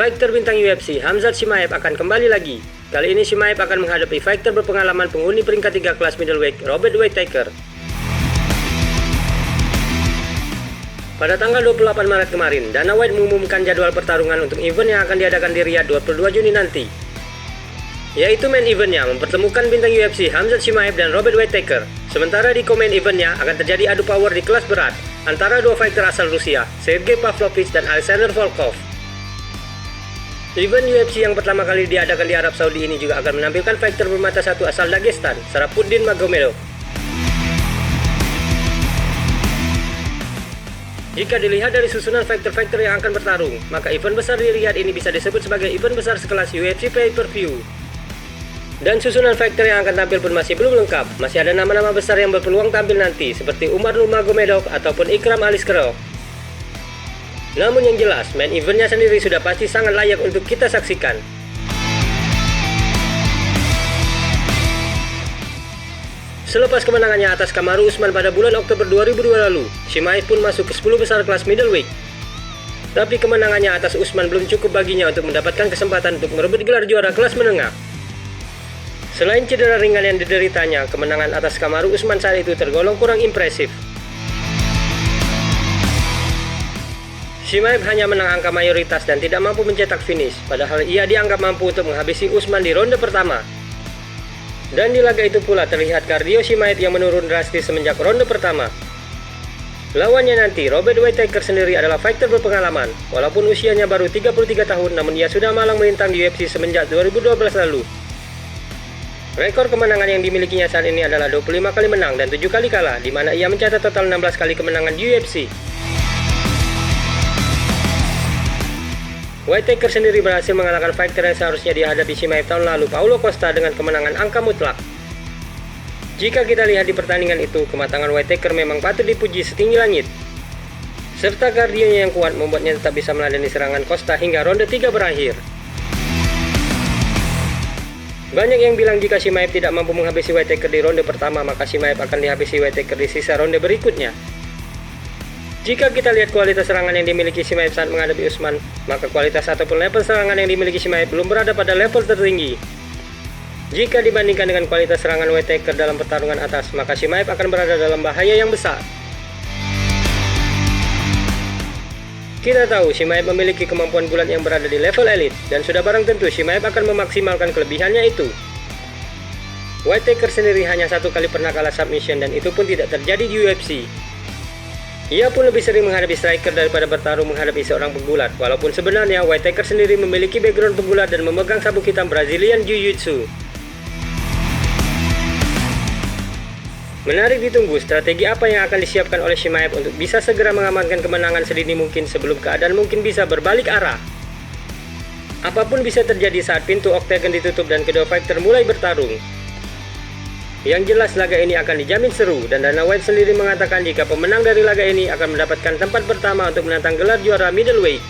Fighter bintang UFC Khamzat Chimaev akan kembali lagi. Kali ini Chimaev akan menghadapi fighter berpengalaman penghuni peringkat 3 kelas middleweight Robert Whittaker. Pada tanggal 28 Maret kemarin, Dana White mengumumkan jadwal pertarungan untuk event yang akan diadakan di Riyadh 22 Juni nanti. Yaitu main eventnya mempertemukan bintang UFC Khamzat Chimaev dan Robert Whittaker. Sementara di co-main eventnya akan terjadi adu power di kelas berat antara dua fighter asal Rusia, Sergey Pavlovich dan Alexander Volkov. Event UFC yang pertama kali diadakan di Arab Saudi ini juga akan menampilkan fighter bermata satu asal Dagestan, Sharafutdin Magomedov. Jika dilihat dari susunan fighter-fighter yang akan bertarung, maka event besar di Riyadh ini bisa disebut sebagai event besar sekelas UFC pay-per-view. Dan susunan fighter yang akan tampil pun masih belum lengkap. Masih ada nama-nama besar yang berpeluang tampil nanti, seperti Umar Nurmagomedov ataupun Ikram Aliskerov. Namun yang jelas, main eventnya sendiri sudah pasti sangat layak untuk kita saksikan. Selepas kemenangannya atas Kamaru Usman pada bulan Oktober 2002 lalu, Chimaev pun masuk ke 10 besar kelas middleweight. Tapi kemenangannya atas Usman belum cukup baginya untuk mendapatkan kesempatan untuk merebut gelar juara kelas menengah. Selain cedera ringan yang dideritanya, kemenangan atas Kamaru Usman saat itu tergolong kurang impresif. Chimaev hanya menang angka mayoritas dan tidak mampu mencetak finish, padahal ia dianggap mampu untuk menghabisi Usman di ronde pertama. Dan di laga itu pula terlihat kardio Chimaev yang menurun drastis semenjak ronde pertama. Lawannya nanti, Robert Whittaker sendiri adalah fighter berpengalaman. Walaupun usianya baru 33 tahun, namun ia sudah malang melintang di UFC semenjak 2012 lalu. Rekor kemenangan yang dimilikinya saat ini adalah 25 kali menang dan 7 kali kalah, di mana ia mencatat total 16 kali kemenangan di UFC. Whittaker sendiri berhasil mengalahkan fighter yang seharusnya dihadapi Chimaev tahun lalu, Paulo Costa, dengan kemenangan angka mutlak. Jika kita lihat di pertandingan itu, kematangan Whittaker memang patut dipuji setinggi langit. Serta kardionya yang kuat membuatnya tetap bisa meladeni serangan Costa hingga ronde 3 berakhir. Banyak yang bilang jika Chimaev tidak mampu menghabisi Whittaker di ronde pertama, maka Chimaev akan dihabisi Whittaker di sisa ronde berikutnya. Jika kita lihat kualitas serangan yang dimiliki Chimaev saat menghadapi Usman, maka kualitas ataupun level serangan yang dimiliki Chimaev belum berada pada level tertinggi. Jika dibandingkan dengan kualitas serangan Whittaker dalam pertarungan atas, maka Chimaev akan berada dalam bahaya yang besar. Kita tahu Chimaev memiliki kemampuan gulat yang berada di level elit, dan sudah barang tentu Chimaev akan memaksimalkan kelebihannya itu. Whittaker sendiri hanya 1 kali pernah kalah submission, dan itu pun tidak terjadi di UFC. Ia pun lebih sering menghadapi striker daripada bertarung menghadapi seorang pegulat, walaupun sebenarnya Whittaker sendiri memiliki background pegulat dan memegang sabuk hitam Brazilian Jiu-Jitsu. Menarik ditunggu strategi apa yang akan disiapkan oleh Chimaev untuk bisa segera mengamankan kemenangan sedini mungkin sebelum keadaan mungkin bisa berbalik arah. Apapun bisa terjadi saat pintu oktagon ditutup dan kedua fighter mulai bertarung. Yang jelas laga ini akan dijamin seru, dan Dana White sendiri mengatakan jika pemenang dari laga ini akan mendapatkan tempat pertama untuk menantang gelar juara middleweight.